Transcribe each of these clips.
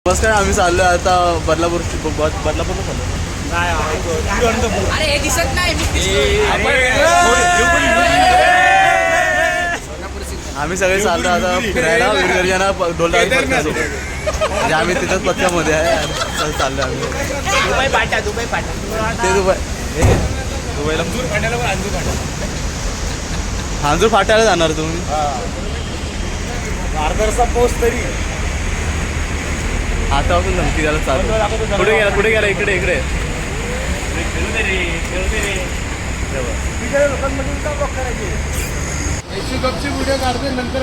नमस्कार, आम्ही चाललोय आता बदलापूरला चाललो. अरे हे दिसत नाही. आम्ही सगळे चाललो आता फिरायला वीरगर्जना डोलदारी म्हणजे आम्ही तिथंच पथकामध्ये आहे. चाललो आम्ही दुबई पाटा ते दुबईला हांजूर फाट्याला जाणार तुम्ही. अर्धा पोस्ट तरी आता आपण धमकी द्यायला चालू. कुठे गेला इकडे कपची व्हिडिओ काढते नंतर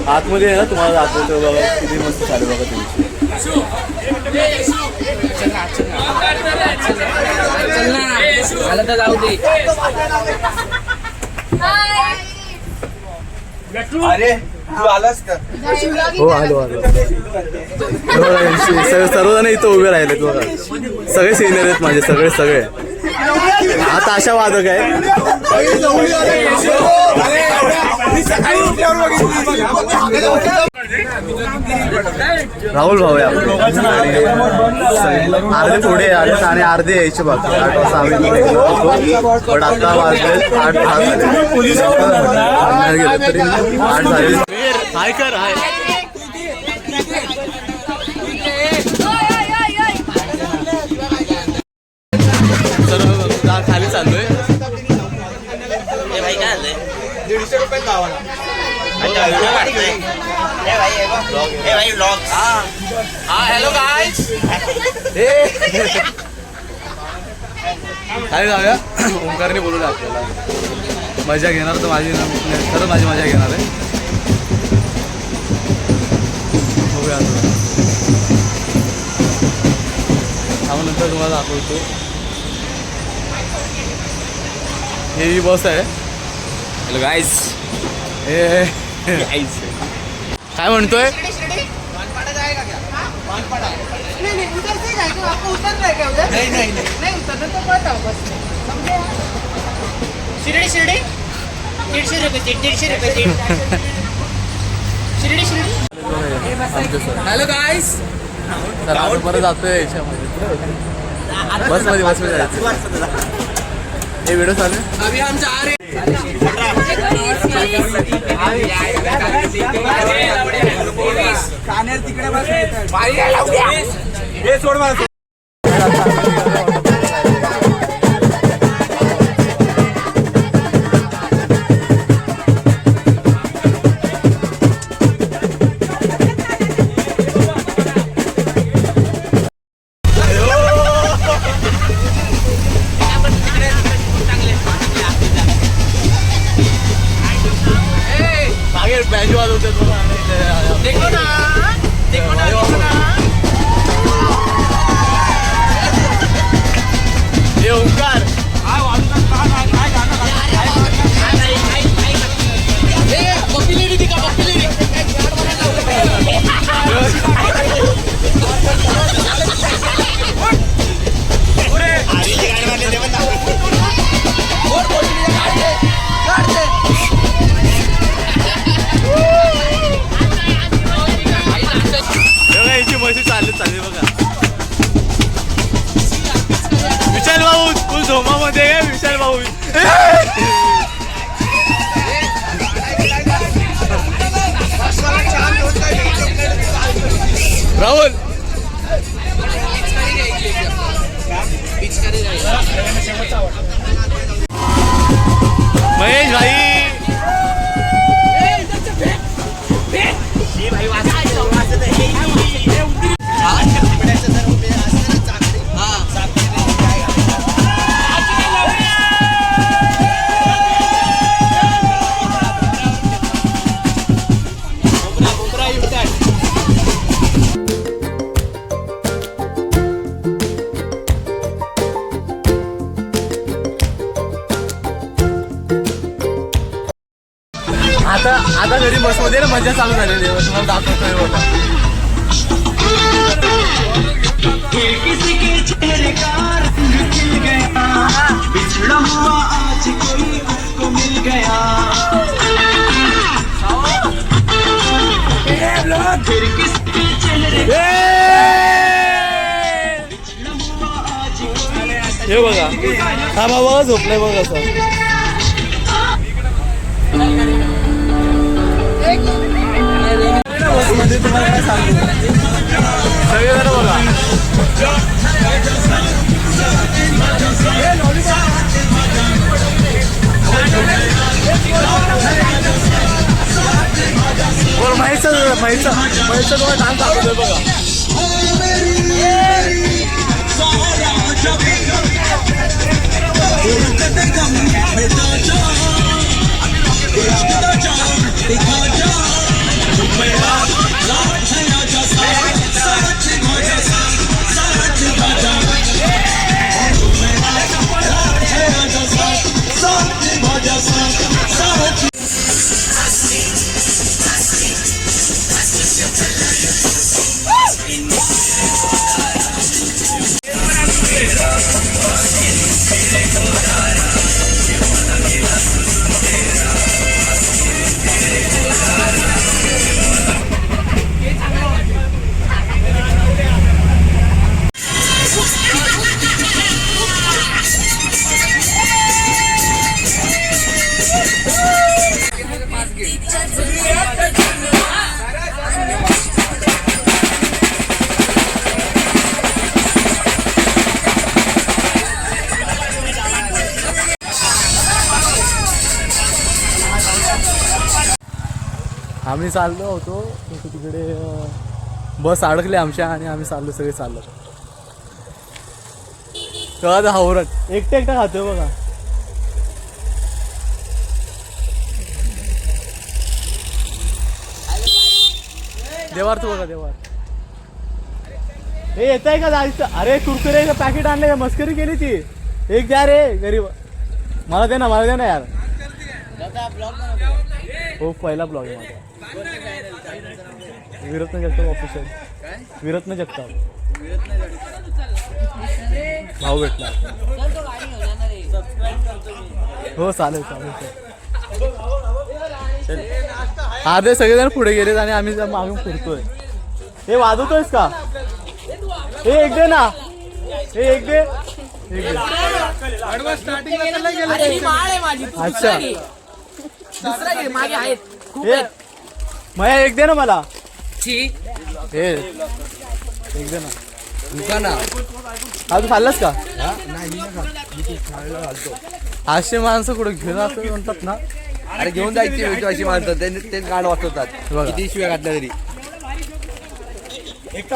आतमध्ये आहे ना, तुम्हाला दाखवतो बघा किती मस्त चालू बघा तुमची. मला तर जाऊ दे. अरे तू आलास का? हो आलो सर्वजण इथं उभे राहिले बघा. सगळे सिनियर आहेत माझे, सगळे आता अशा वादक आहे. राहुल भाऊ आहे अर्धे पुढे आले आणि अर्धे यायचे बाकी. 8 वाजता आम्ही होतो, पण आता वाजले 8:10 गेले तरी 8 झाले. हाय कर हाय. तर खाली चाललोय. ₹150 गावाला. Hello guys. काय जाऊया. ओंकारने बोलवलं आपल्याला. मजा घेणार तर माझी खरंच माझी मजा घेणार आहे. बघूया नंतर तुम्हाला दाखवतो. ही बस आहे. Hello guys. हे काय म्हणतोय. शिर्डी 150 रुपये. शिर्डी. Hello guys. तर आपण परत जातोय याच्यामध्ये बसमध्ये जायचं. हे व्हिडिओ चालू आहे. अभी हम जा रहे बँजो वाजवते देखो ना. हे ओंकार मशी चालली बघा. विशाल भाऊ तू झोमामध्ये आहे. विशाल भाऊ राहुल महेश भाई. आता घरी बसमध्ये ना मजा चालू झालेली आहे. तुम्हाला दाखवतोय बघा. किसी के चेहरे का रंग खिल गया, बिछड़ा हे बघा हा बाबा झोपलाय बघा असं. बसमध्ये तुम्हाला काय सांगू सगळेजण बघा महेशचा तुम्हाला डान्स दाखवतोय बघा. आम्ही चाललो होतो तिकडे बस अडकली आमच्या आणि आम्ही चाललो सगळे चाललो. तेव्हा हावरट एकटा एकटा खातोय बघा. देवार तू बघा देवार. हे येत आहे का जायचं. अरे कुरकुरे पॅकेट आणले का मस्करी केली ती. एक द्या रे गरीब. मला दे ना यार. हो पहिला ब्लॉग आहे माझा. विरत्न जगताप ऑफिशियल. विरत्न जगताप भाऊ भेटला. हो चालेल. अर्धे सगळेजण पुढे गेलेत आणि आम्ही मागून फिरतोय. हे वाजवतोयस का. हे एक दे ना. हे एक दे. अच्छा मया एक दे ना मला. हे एक दे ना. तू खाल्लंस का. असे माणसं कुठं घेऊन असं म्हणतात ना. अरे घेऊन जायची भेटू अशी माणसं तेच गाड वाचवतात. किती शिव्या घातल्या तरी.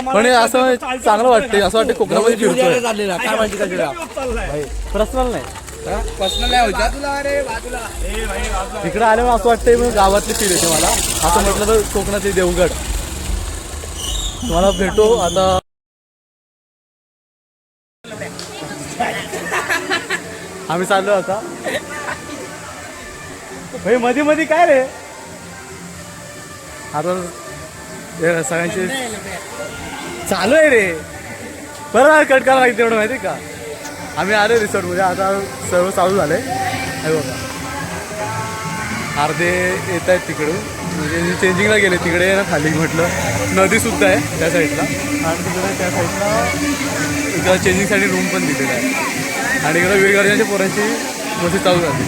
पण असं चांगलं वाटतंय. असं वाटतं कोकणामध्ये फिरतोय. काय माहिती का पर्सनल नाही. पर्सनल नाही होता तुला. अरे इकडे आल्यावर असं वाटतंय गावातली फील येते मला. असं म्हटलं तर कोकणातली देवगड. तुम्हाला भेटू आता. आम्ही चाललो आता. भाई मध्ये काय रे. आता सगळ्यांचे चालू आहे रे. बरं कट करायला माहिती तेवढं माहिती का. आम्ही आले रिसॉर्टमध्ये. आता सर्व चालू झालंय. हे बघा अर्धे येत आहेत तिकडून. म्हणजे चेंजिंगला गेले तिकडे ना खाली म्हटलं. नदी सुद्धा आहे त्या साईडला. आणि तिकडे त्या साईडला चेंजिंगसाठी रूम पण दिलेला आहे. आणि इकडे वीरगार्जनच्या पोरांची मस्ती चालू झाली.